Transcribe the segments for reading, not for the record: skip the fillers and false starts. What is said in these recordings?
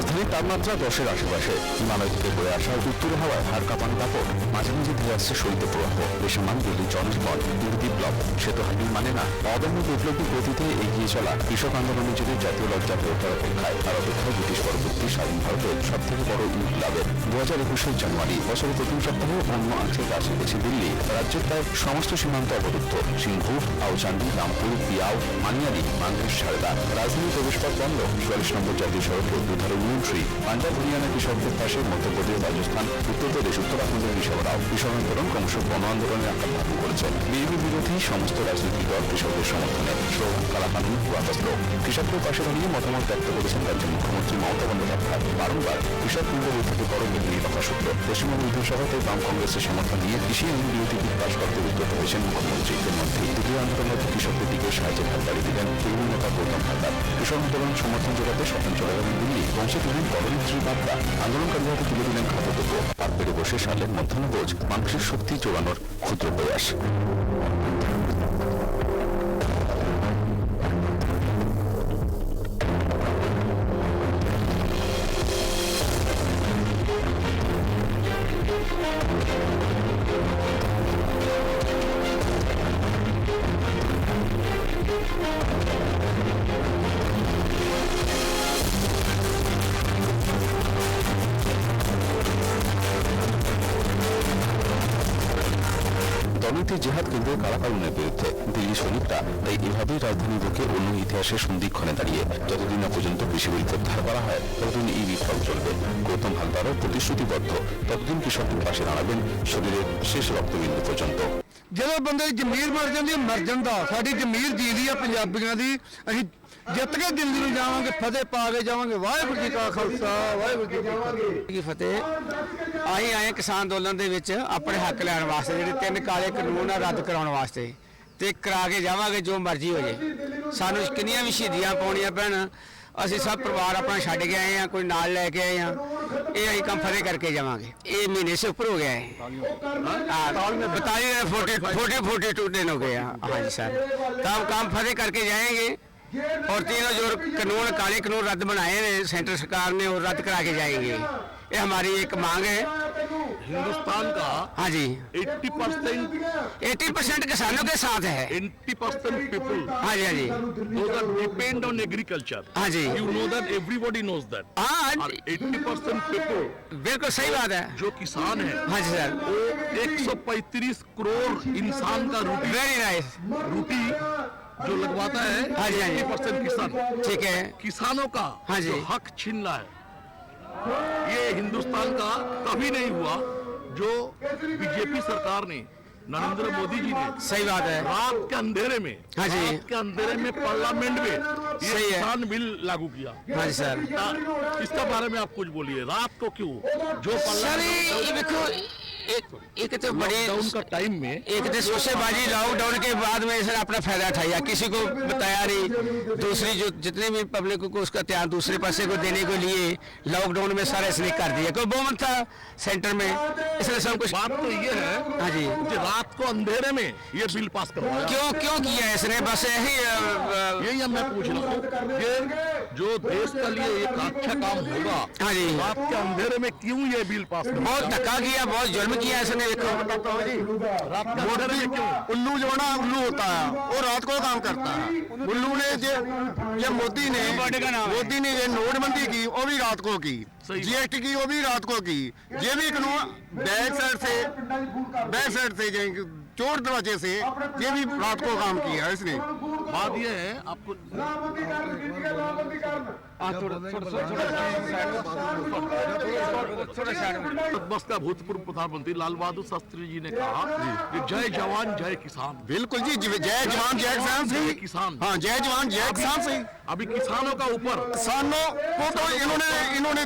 রাজধানীর তাপমাত্রা 10-এর আশেপাশে। হিমালয় থেকে বয়ে আসা উত্তর হাওয়ায় হাড় কাঁপানো দাপট, মাঝে মাঝে ধীরে আসছে শৈত্য প্রবাহ। বেসামাল দিল্লি জনজীবন দুর্বিপ্লব, সে তো হাঁটির মানে না। অদম্য বিপ্লবী গতিতে এগিয়ে চলা কৃষক আন্দোলনের যুগে জাতীয় লজ্জা ফেরতার অপেক্ষায়, আর অপেক্ষায় ব্রিটিশ পরবর্তী স্বাধীন ভারতের সব থেকে বড় ইনকিলাবের 2021 জানুয়ারি। বছরের প্রথম সপ্তাহে অন্য আঞ্চলিক রাজধানী গেছে দিল্লি। রাজ্যের প্রায় সমস্ত সীমান্ত অবরুদ্ধ। সিংভু, আউচান্ডি, রামপুর, পিয়াও, মানিয়ালি, মানভেজ, সারদা। রাজধানী প্রবেশপথ বন্ধ। 44 নম্বর জাতীয় সড়কে দুধারে নিয়ন্ত্রী। পাঞ্জাব, হরিয়ানা কৃষকদের পাশে মধ্যপ্রদেশ, রাজস্থান, উত্তরপ্রদেশ, উত্তরাখণ্ডের কৃষকরাও কৃষক আন্দোলন ক্রমশ গণ আন্দোলনের আকার ধারণ করেছে। বিজেপি বিরোধী সমস্ত রাজনৈতিক দল কৃষকদের সমর্থনে স্লোগান, কালাকানুন, ওয়াকাস্ত্র। কৃষকদের পাশে দাঁড়িয়ে মতামত ব্যক্ত করেছেন রাজ্যের মুখ্যমন্ত্রী মমতা বন্দ্যোপাধ্যায়। বারংবার কৃষক মূল্য বৈঠকে বড় বিবৃতি প্রকাশ সূত্র। পশ্চিমবঙ্গ বিধানসভাতে বাম কংগ্রেসের সমর্থন নিয়ে কৃষি আইন বিরোধী বিল পাশ করতে উদ্যোগ হয়েছেন মুখ্যমন্ত্রী। এর মধ্যে তৃতীয় আন্দোলনের কৃষকদের দিকে সাহায্যের হাত বাড়িয়ে দিলেন তৃণমূল নেতা গৌতম ভান্ডার। কৃষক আন্দোলন সমর্থন জোগাতে স্বতন্ত্র চলে গেলেন দিল্লি। পৌঁছে দিলেন দলনেত্রীর বার্তা। আন্দোলনকারীর হাতে তুলে দিলেন খাদ্যদ্রব্য। আর পেটে বসে সারলেন মধ্যাহ্নভোজ, মানুষের শক্তি জোগানোর ক্ষুদ্র প্রয়াস। দলনেত্রী জেহাদ কেন্দ্রের কালাকানুনের বিরুদ্ধে দিল্লি সৈনিকরা তাই এভাবেই রাজধানী বুকে অন্য ইতিহাসের সন্ধিক্ষণে দাঁড়িয়ে। যতদিন না পর্যন্ত কৃষি বিল প্রত্যাহার করা হয় ততদিন এই বিপ্লব চলবে। গৌতম ভান্ডারও প্রতিশ্রুতিবদ্ধ, ততদিন কৃষকদের পাশে দাঁড়াবেন শরীরের শেষ রক্তবিন্দু পর্যন্ত। ਜਦੋਂ ਬੰਦੇ ਦੀ ਜ਼ਮੀਰ ਮਰ ਜਾਂਦੀ ਮਰ ਜਾਂਦਾ। ਸਾਡੀ ਜ਼ਮੀਰ ਜੀਦੀ ਆ ਪੰਜਾਬੀਆਂ ਦੀ। ਅਸੀਂ ਜਿੱਤ ਕੇ ਦਿੱਲੀ ਨੂੰ ਜਾਵਾਂਗੇ, ਫਤਿਹ ਪਾ ਕੇ ਜਾਵਾਂਗੇ। ਵਾਹਿਗੁਰੂ ਜੀ ਕਾ ਖਾਲਸਾ, ਵਾਹਿਗੁਰੂ ਜੀ ਕੀ ਫਤਿਹ। ਅਸੀਂ ਆਏ ਕਿਸਾਨ ਅੰਦੋਲਨ ਦੇ ਵਿੱਚ ਆਪਣੇ ਹੱਕ ਲੈਣ ਵਾਸਤੇ, ਜਿਹੜੇ 3 ਕਾਲੇ ਕਾਨੂੰਨ ਆ ਰੱਦ ਕਰਾਉਣ ਵਾਸਤੇ, ਤੇ ਕਰਾ ਕੇ ਜਾਵਾਂਗੇ ਜੋ ਮਰਜ਼ੀ ਹੋ ਜੇ। ਸਾਨੂੰ ਕਿੰਨੀਆਂ ਵੀ ਸ਼ਹੀਦੀਆਂ ਪਾਉਣੀਆਂ ਪੈਣ, ਅਸੀਂ ਸਭ ਪਰਿਵਾਰ ਆਪਣਾ ਛੱਡ ਕੇ ਆਏ ਆ, ਕੋਈ ਨਾਲ ਲੈ ਕੇ ਆਏ ਆ। ਇਹ ਅਸੀਂ ਕੰਮ ਫਤਿਹ ਕਰਕੇ ਜਾਵਾਂਗੇ। ਇਹ ਮਹੀਨੇ से ऊपर हो गया है, 42 दिन हो गए। हाँ जी सर, तो हम काम फतेह करके जाएंगे। और तीनों जो कानून, काले कानून रद्द बनाए हैं सेंटर सरकार ने, वो रद्द करा के जाएंगे। ये हमारी एक मांग है। हिंदुस्तान का हाँ जी 80% किसानों के साथ है। 80% पीपल हाँ जी, हाँ जी, डिपेंड ऑन एग्रीकल्चर। हाँ जी, you know that, everybody knows that. हाँ 80% पीपल बिल्कुल सही बात है। जो किसान है, हाँ जी सर, वो 135 करोड़ इंसान का वेरी नाइस रोटी जो लगवाता है। हाँ जी, हाँ जी, 80% किसान। ठीक है। किसानों का हाँ जी, जो हक छीनना है, ये हिंदुस्तान का कभी नहीं हुआ। जो बीजेपी सरकार ने, नरेंद्र मोदी जी ने, सही बात है, रात के अंधेरे में, हाँ जी, रात के अंधेरे में पार्लियामेंट में ये सही है, किसान बिल लागू किया। हाँ जी सर। इसका बारे में आप कुछ बोलिए। रात को क्यों? जो सर ये देखो, एक तो बड़ी लॉकडाउन का टाइम में, एक तो शोशेबाजी लॉकडाउन के बाद में सर अपना फायदा उठाया, किसी को बताया नहीं। दूसरी जो जितने भी पब्लिक को उसका ध्यान दूसरे पासे को देने के लिए लॉकडाउन में सारा इसने कर दिया। कोई बहुमत था सेंटर में, इसलिए सब कुछ। बात तो ये है, हाँ जी, कि रात को अंधेरे में ये बिल पास करवाया। क्यों किया इसने? बस यही मैं पूछ रहा हूँ कि जो देश के लिए एक अच्छा काम होगा, हाँ जी, रात के अंधेरे में क्यों ये बिल पास करवाया? बहुत धक्का किया, बहुत जुल्म किया इसने। देखो रात के अंधेरे में क्यों? उल्लू जो ना उल्लू होता है, वो रात को काम करता है। उल्लू ने ये मोदी ने ये नोटबंदी की, वो भी रात को की। जीएसटी की, वो भी रात को की। ये भी कानून बैक साइड से चोर दरवाजे से ये भी रात को काम किया है इसने। बात ये है, आपको बस का भूतपूर्व प्रधानमंत्री लाल बहादुर शास्त्री जी ने कहा कि जय जवान जय किसान। बिल्कुल जी, जय जवान जय किसान से किसान। हाँ, जय जवान जय किसान से। अभी किसानों का ऊपर, किसानों को तो इन्होंने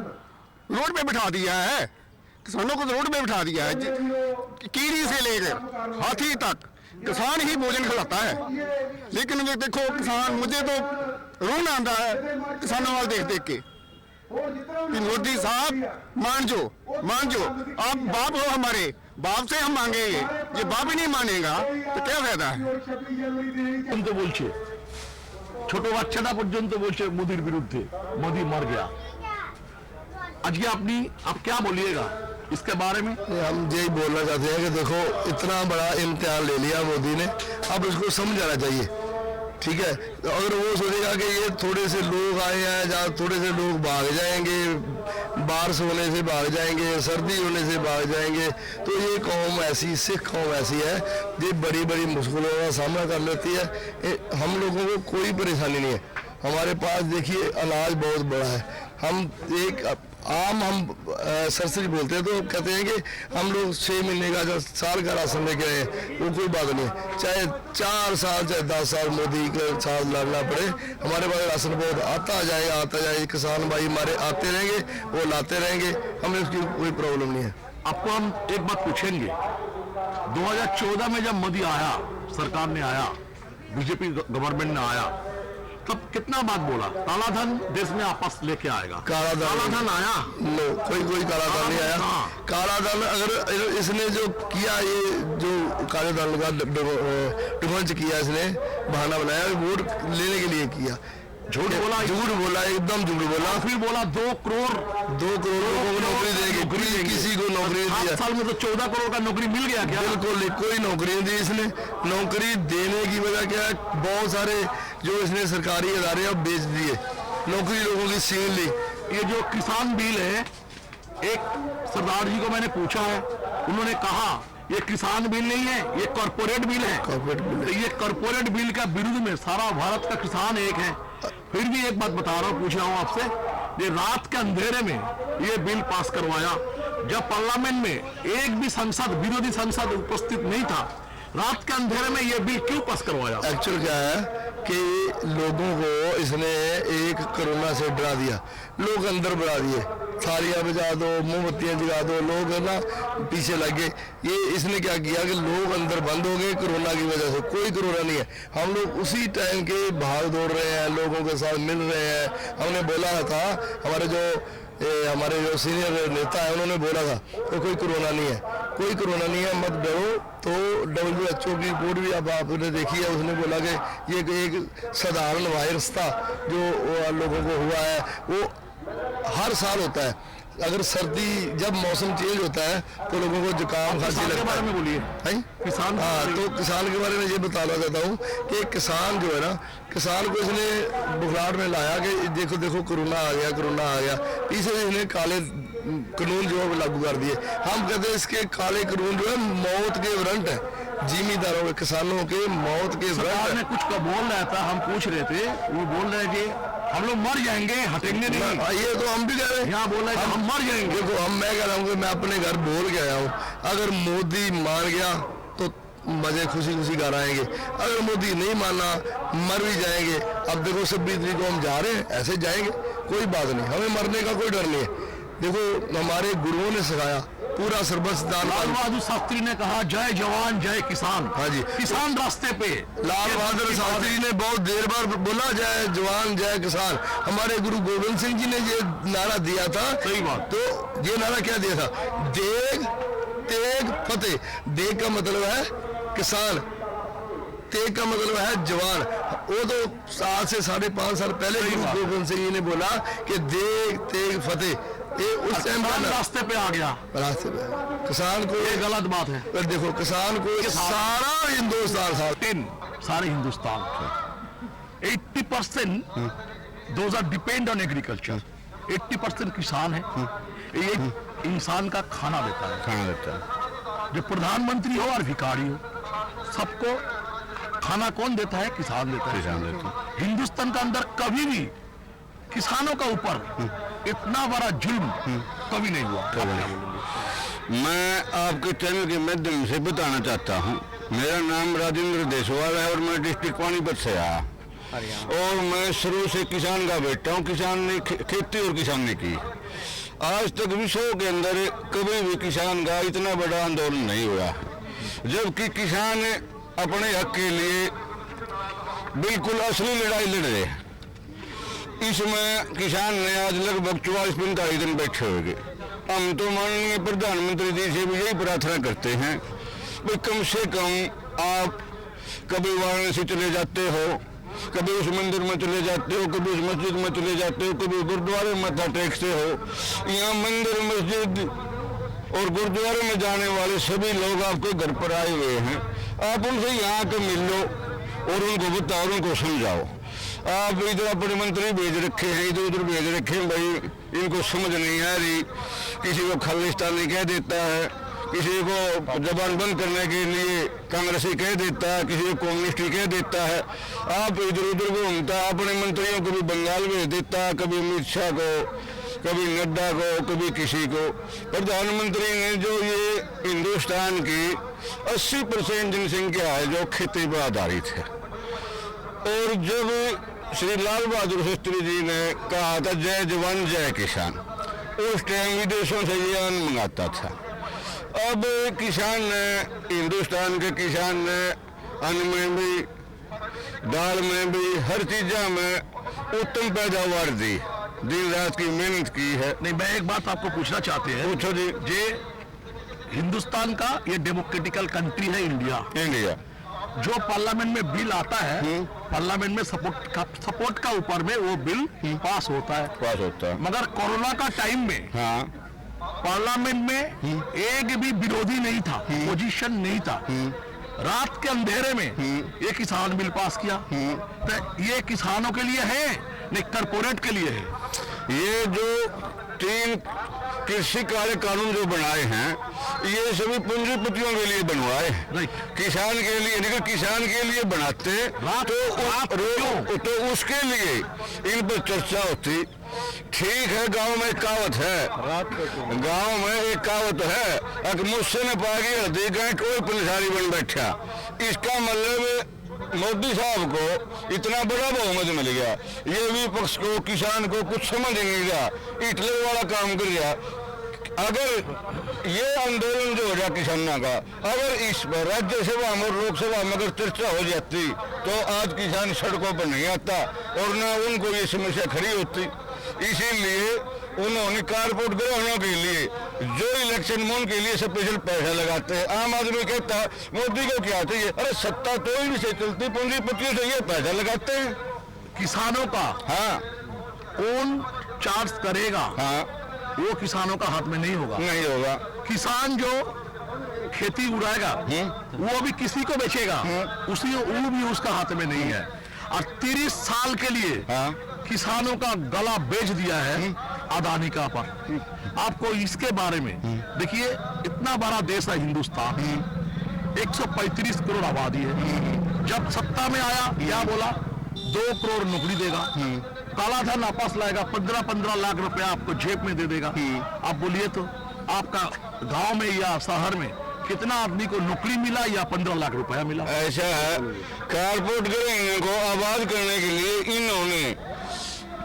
रोड पे बिठा दिया है। किसानों को रोड पे बिठा दिया है, कीड़ी से लेकर हाथी तक किसान ही भोजन खिलाता है। लेकिन ये देखो किसान, मुझे तो रोना आता है किसानों वाले देख देख के कि मोदी साहब मान जो आप बाप हो हमारे, बाप से हम मांगेंगे। ये बाप ही नहीं मानेगा तो क्या फायदा है? তো বলছে, ছোট বাচ্চাটা পর্যন্ত বলছে মোদির বিরুদ্ধে, মোদি মর গয়া। आज ये अपनी आप क्या बोलिएगा इसके बारे में? हम यही बोलना चाहते हैं कि देखो इतना बड़ा इम्तिहान ले लिया मोदी ने, अब इसको समझ आना चाहिए, ठीक है। अगर वो सोचेगा कि ये थोड़े से लोग आए हैं जहाँ थोड़े से लोग भाग जाएंगे, बारिश होने से भाग जाएंगे, सर्दी होने से भाग जाएंगे, तो ये कौम ऐसी, सिख कौम ऐसी है ये बड़ी बड़ी मुश्किलों का सामना कर लेती है। हम लोगों को कोई परेशानी नहीं है, हमारे पास देखिए अनाज बहुत बड़ा है। हम एक आम सरसरी बोलते हैं तो कहते हैं कि हम लोग 6 महीने का जो साल का राशन लेके आए वो कोई बात नहीं है, चाहे 4 साल चाहे 10 साल मोदी के साथ लड़ना पड़े, हमारे पास राशन बहुत आता जाएगा। किसान भाई हमारे आते रहेंगे, वो लाते रहेंगे, हमें उसकी कोई प्रॉब्लम नहीं है। आपको हम एक बात पूछेंगे, 2014 में जब मोदी आया, सरकार ने आया, बीजेपी गवर्नमेंट ने आया, तब कितना बात बोला काला धन देश में आपस लेके आएगा? काला धन आया? नो, कोई काला धन नहीं आया। काला धन अगर इसने जो किया, ये जो काले धन का डिफेंस किया, इसने बहाना बनाया, वोट लेने के लिए किया। झूठ बोला, एकदम झूठ बोला। फिर बोला 2 करोड़ लोगों को नौकरी देंगे, किसी को नौकरी नहीं दिया। 7 साल में तो 14 करोड़ का नौकरी मिल गया क्या? बिल्कुल कोई नौकरी नहीं दी इसने। नौकरी देने की वजह क्या है, बहुत सारे जो इसने सरकारी इदारे अब बेच दिए, नौकरी लोगों की छीन ली। ये जो किसान बिल है, एक सरदार जी को मैंने पूछा है, उन्होंने कहा ये किसान बिल नहीं है, ये कॉर्पोरेट बिल है। तो ये कॉर्पोरेट बिल का विरुद्ध में सारा भारत का किसान एक है। फिर भी एक बात बता रहा हूँ, पूछ रहा हूँ आपसे, ये रात के अंधेरे में ये बिल पास करवाया, जब पार्लियामेंट में एक भी सांसद, विरोधी सांसद उपस्थित नहीं था, रात के अंधेरे में ये बिल क्यों पास करवाया? एक्चुअल क्या है कि लोगों को इसने एक कोरोना से डरा दिया, लोग अंदर बढ़ा दिए, थालियां बजा दो, मोमबत्तियां जगा दो, लोग है ना पीछे लग गए। ये इसने क्या किया कि लोग अंदर बंद हो गए कोरोना की वजह से। कोई कोरोना नहीं है, हम लोग उसी टाइम के भाग दौड़ रहे हैं, लोगों के साथ मिल रहे हैं। हमने बोला था, हमारे जो सीनियर नेता है उन्होंने बोला था तो कोई कोरोना नहीं है, कोई कोरोना नहीं है, मत डरो। तो WHO की रिपोर्ट भी अब आपने देखी है, उसने बोला कि ये एक साधारण वायरस था जो लोगों को हुआ है, वो हर साल होता है। अगर सर्दी जब मौसम चेंज होता है तो लोगों को जुकाम खांसी लगता है। बोलिए किसान, हाँ, तो किसान के बारे में ये बताना चाहता हूँ कि किसान जो है ना, किसान को इसने बुखलाहट में लाया कि देखो देखो कोरोना आ गया। पीछे इसने काले कानून जो है लागू कर दिए। हम कहते हैं इसके काले कानून जो है मौत के वारंट है, जिमीदारों के, किसानों के मौत के वारंट है। कुछ का बोल रहा था, हम पूछ रहे थे, वो बोल रहे थे हम लोग मर जाएंगे, हटेंगे नहीं। ये तो हम भी कह रहे हैं, यहाँ बोल रहे हैं हम मर जाएंगे। देखो मैं कह रहा हूँ कि मैं अपने घर बोल के आया हूँ, अगर मोदी मान गया तो मजे खुशी घर आएंगे, अगर मोदी नहीं माना मर भी जाएंगे। अब देखो 26 तारीख को हम जा रहे हैं, ऐसे जाएंगे, कोई बात नहीं, हमें मरने का कोई डर नहीं है। देखो हमारे गुरुओं ने सिखाया, पूरा सर्वस्व दान। लाल बहादुर शास्त्री ने कहा जय जवान जय किसान। हाँ जी, किसान रास्ते पे। लाल बहादुर शास्त्री ने बहुत देर बाद बोला जय जवान जय किसान। हमारे गुरु गोविंद सिंह जी ने ये नारा दिया था। सही बात। तो ये नारा क्या दिया था, देग तेग फतेह। देग का मतलब है किसान, तेग का मतलब है जवान। वो तो आज से 5.5 साल पहले गुरु गोविंद सिंह जी ने बोला कि देग तेग फतेह। ये उस टाइम रास्ते पे आ गया, रास्ते पे किसान को, ये गलत बात है। पर देखो किसान को सारा हिंदुस्तान सारे Hindustan 80% those are depend on agriculture. 80% किसान है, ये इंसान का खाना देता है। जो प्रधानमंत्री हो और भिखारी हो, सबको खाना कौन देता है? किसान देता है। हिंदुस्तान के अंदर कभी भी किसानों का ऊपर इतना बड़ा जुल्म कभी नहीं हुआ। मैं आपके चैनल के माध्यम से बताना चाहता हूँ, मेरा नाम राजेंद्र देसवाल है और मैं डिस्ट्रिक्ट पानीपत से आया, और मैं शुरू से किसान का बेटा हूँ। किसान ने खेती और किसान ने की। आज तक विश्व के अंदर कभी भी किसान का इतना बड़ा आंदोलन नहीं हुआ, जबकि किसान अपने हक के लिए बिल्कुल असली लड़ाई लड़ रहे हैं। इसमें किसान ने आज लगभग 44-45 दिन बैठे हुए। हम तो माननीय प्रधानमंत्री जी से भी यही प्रार्थना करते हैं कि कम से कम आप कभी वाराणसी चले जाते हो कभी उस मंदिर में चले जाते हो, कभी उस मस्जिद में चले जाते हो, कभी गुरुद्वारे में मत्था टेकते हो। यहाँ मंदिर, मस्जिद और गुरुद्वारे में जाने वाले सभी लोग आपके घर पर आए हुए हैं। आप उनसे यहाँ के मिल लो और उनको बताओ, उनको समझाओ। आप इधर अपने मंत्री भेज रखे हैं, इधर उधर भेज रखे हैं, भाई इनको समझ नहीं आ रही। किसी को खालिस्तानी कह देता है, किसी को जबान बंद करने के लिए कांग्रेसी कह देता है, किसी को कम्युनिस्टी कह देता है। आप इधर उधर घूमता, अपने मंत्रियों को भी बंगाल भेज देता है, कभी अमित शाह को, कभी नड्डा को, कभी किसी को। प्रधानमंत्री ने जो ये हिंदुस्तान की 80% जनसंख्या है जो खेती पर आधारित है, और जब श्री लाल बहादुर शास्त्री जी ने कहा था जय जवान जय किसान, उस टाइम विदेशों से ये अन्न मंगाता था। अब किसान ने, हिंदुस्तान के किसान ने अन्न में भी, दाल में भी, हर चीज़ों में उत्तम पैदावार दी, दिन रात की मेहनत की है। नहीं, मैं एक बात आपको पूछना चाहते हैं। पूछो जी। ये हिंदुस्तान का ये डेमोक्रेटिकल कंट्री है इंडिया। जो पार्लियामेंट में बिल आता है, पार्लियामेंट में सपोर्ट का ऊपर में वो बिल पास होता है। मगर कोरोना का टाइम में पार्लियामेंट में एक भी विरोधी नहीं था, पोजीशन नहीं था। रात के अंधेरे में ये किसान बिल पास किया। तो ये किसानों के लिए है, नहीं कॉर्पोरेट के लिए है। ये जो 3 कृषि कार्य कानून जो बनाए हैं, ये सभी पूंजीपतियों के लिए बनवाए, किसान के लिए नहीं। किसान के लिए बनाते तो उसके लिए इन पर चर्चा होती। ठीक है, गांव में एक कहावत है, गांव में एक कहावत है, अगर मुझसे न पागी हल्दी गए कोई पंसारी बन बैठा। इसका मतलब मोदी साहब को इतना बड़ा बहुमत मिल गया, ये विपक्ष को, किसान को कुछ समझ नहीं गया, हिटलर वाला काम कर गया। अगर ये आंदोलन जो हो जाए किसानों का, अगर इस पर राज्यसभा में और लोकसभा में अगर चर्चा हो जाती तो आज किसान सड़कों पर नहीं आता और न उनको ये समस्या खड़ी होती। इसीलिए उन्होंने कारपोरेट ग्रहणों के लिए जो इलेक्शन में उनके लिए स्पेशल पैसा लगाते हैं। आम आदमी कहता है मोदी को क्या चाहिए, अरे सत्ता तो ही से चलती, पूंजीपतियों से ये पैसा लगाते हैं। किसानों का कौन चार्ज करेगा, वो किसानों का हाथ में नहीं होगा। किसान जो खेती उड़ाएगा वो भी किसी को बेचेगा, वो भी उसका हाथ में नहीं है। और 30 साल के लिए किसानों का गला बेच दिया है अदानी का पर। आपको इसके बारे में देखिए, इतना बड़ा देश है हिंदुस्तान, 135 करोड़ आबादी है। जब सत्ता में आया क्या बोला, 2 करोड़ नौकरी देगा, काला धन वापस लाएगा, 15-15 लाख रुपया आपको जेब में दे देगा। आप बोलिए तो आपका गांव में या शहर में कितना आदमी को नौकरी मिला या 15 लाख रुपया मिला? ऐसा है, कारपोरेट ग्रहण को आबाद करने के लिए इन्होंने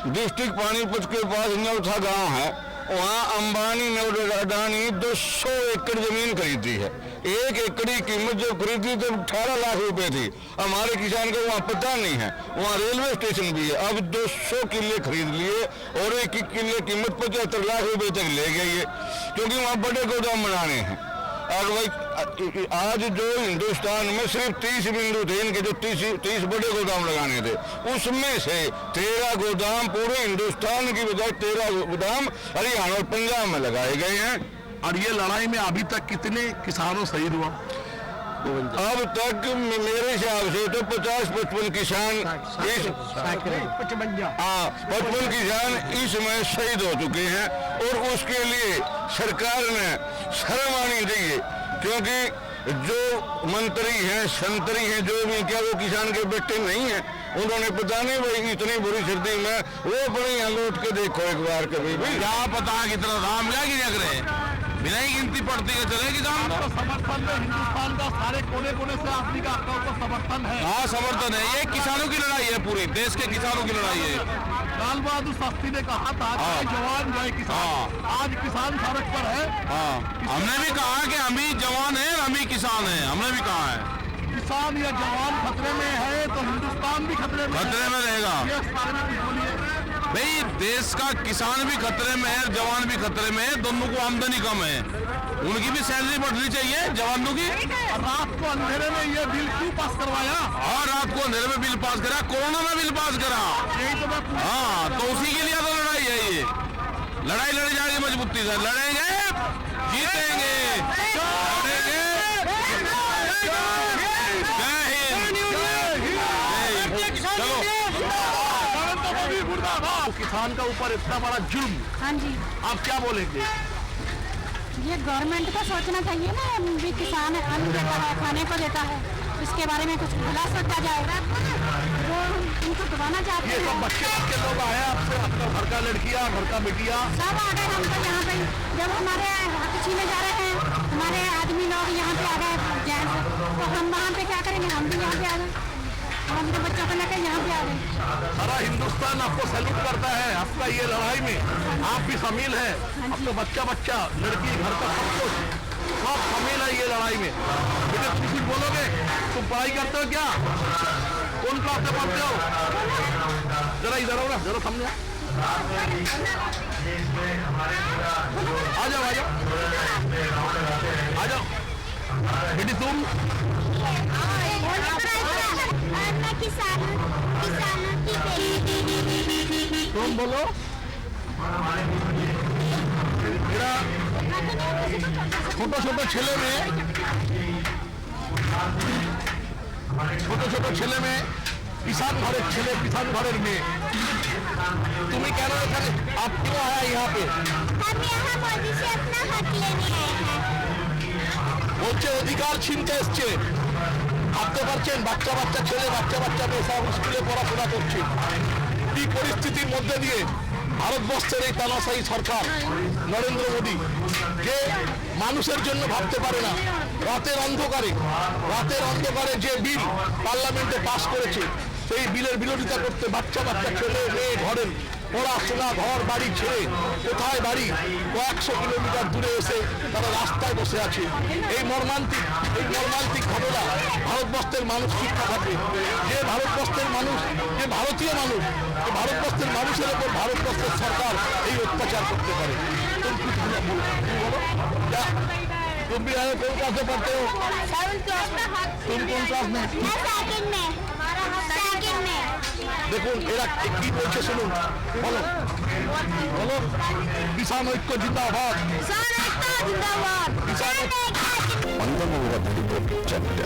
डिस्ट्रिक्ट पानीपत के पास नौथा गांव है, वहाँ अंबानी ने, अडानी 200 एकड़ जमीन खरीदी है। 1 एकड़ की कीमत जब खरीदी तब 18 लाख रुपए थी। हमारे किसान को वहाँ पता नहीं है, वहाँ रेलवे स्टेशन भी है। अब 200 किले खरीद लिए और 1 किले कीमत 75 लाख रुपए तक ले गई है, क्योंकि वहाँ बड़े गोदाम बनाने हैं। और भाई आज जो हिंदुस्तान में सिर्फ 30 बिंदु थे इनके, जो 30 बड़े गोदाम लगाने थे, उसमें से 13 गोदाम पूरे हिंदुस्तान की बजाय 13 गोदाम हरियाणा और पंजाब में लगाए गए हैं। और ये लड़ाई में अभी तक कितने किसानों शहीद हुआ? अब तक मेरे हिसाब से तो 50-55 किसान 55 किसान इसमें शहीद हो चुके हैं। और उसके लिए सरकार ने शर्म आनी चाहिए, क्योंकि जो मंत्री हैं, संतरी हैं, जो भी क्या वो किसान के बेटे नहीं हैं। उन्होंने पता नहीं भाई इतनी बुरी सर्दी में वो अपने यहाँ लौट के देखो एक बार कभी भी, क्या पता कितना दाम क्या गिर रहे बिना ही गिनती पड़ती है, चलेगी दाम। समर्थन है हिंदुस्तान का, सारे कोने कोने से आदमी का आपका समर्थन है। हाँ, समर्थन है। ये किसानों की लड़ाई है, पूरी देश के किसानों की लड़ाई है। लाल बहादुर शास्त्री ने कहा था जय जवान जय किसान। आज किसान सड़क पर है। हमने भी कहा कि हम ही जवान हैं, हम ही किसान हैं, हमने भी कहा है। किसान या जवान खतरे में है तो हिंदुस्तान भी खतरे में रहेगा। भाई देश का किसान भी खतरे में है, जवान भी खतरे में है, दोनों को आमदनी कम है, उनकी भी सैलरी बढ़नी चाहिए जवानों की। रात को अंधेरे में ये बिल क्यों पास करवाया? और रात को अंधेरे में बिल पास करा, कोरोना में बिल पास करा। यही तो मैं हाँ, तो उसी के लिए तो लड़ाई है ये। लड़ाई लड़ी जाएगी मजबूती से, लड़ेंगे जीतेंगे, लड़ेंगे। जय हिंद। चलो, किसान का ऊपर इतना बड़ा जुर्म, हाँ जी, आप क्या बोलेंगे? ये गवर्नमेंट को सोचना चाहिए ना, भी किसान अन्न देता है, खाने को देता है, इसके बारे में कुछ खुला सोचा जाएगा। वो उनको दबाना चाहते ये सब हैं। बच्चे लोग आए आपसे, आपका घर का लड़कियां, घर का बेटिया, सब आ गए हम तो यहाँ पे, जब हमारे हक छीने जा रहे हैं, हमारे आदमी लोग यहाँ पे आ गए जेंट्स, तो हम वहाँ पे क्या करेंगे? हम भी यहाँ पे आ गए, हम तो बच्चों को लेकर यहाँ पे आ गए। सारा हिंदुस्तान आपको सैल्यूट करता है, आपका ये लड़ाई में आप भी शामिल है, आपका बच्चा लड़की, घर का सब कुछ सब शामिल है ये लड़ाई में। बेटे तुम कुछ बोलोगे? तुम पढ़ाई करते हो क्या? कौन क्लास में पढ़ते हो? जरा इधर आओ ना, जरा सामने आ जाओ, आ जाओ बेटी तुम। मैं किसानों की तुम बोलो। मेरा छोटे ছেলে মেয়ে किसान घरेर ছেলে, किसान घरेर मेয়ে। तुम्हें क्या नाम है? आप क्यों आया यहाँ पे? हम यहाँ मोदी से अपना हक लेने आए हैं। বলছে অধিকার ছিনতে এসছে। ভাবতে পারছেন বাচ্চা ছেলে, বাচ্চা মেয়ে সব স্কুলে পড়াশোনা করছে, কি পরিস্থিতির মধ্যে দিয়ে ভারতবর্ষের এই তানাশাহী সরকার নরেন্দ্র মোদী, যে মানুষের জন্য ভাবতে পারে না, রাতের অন্ধকারে যে বিল পার্লামেন্টে পাশ করেছে, সেই বিলের বিরোধিতা করতে বাচ্চা ছেলে মেয়ে ঘরের পড়াশোনা, ঘর বাড়ি ছেড়ে, কোথায় বাড়ি, কয়েকশো কিলোমিটার দূরে এসে তারা রাস্তায় বসে আছে। এই মর্মান্তিক ঘটনা ভারতবর্ষের মানুষ শিক্ষা থাকে, যে ভারতবর্ষের মানুষ, যে ভারতীয় মানুষ, যে ভারতবর্ষের মানুষের উপর ভারতবর্ষের সরকার এই অত্যাচার করতে পারে। तुम कुछ बोलो क्या? तुम भी आए, कौन क्लास में पढ़ते हो? तुम कौन क्लास में? দেখুন এরা কি বলছে শুনুন, বলো কিষাণ ঐক্য জিন্দাবাদ, किसान एकता जिंदाबाद। किसान অনিতা মুখোপাধ্যায় রিপোর্ট, চ্যানেলটা।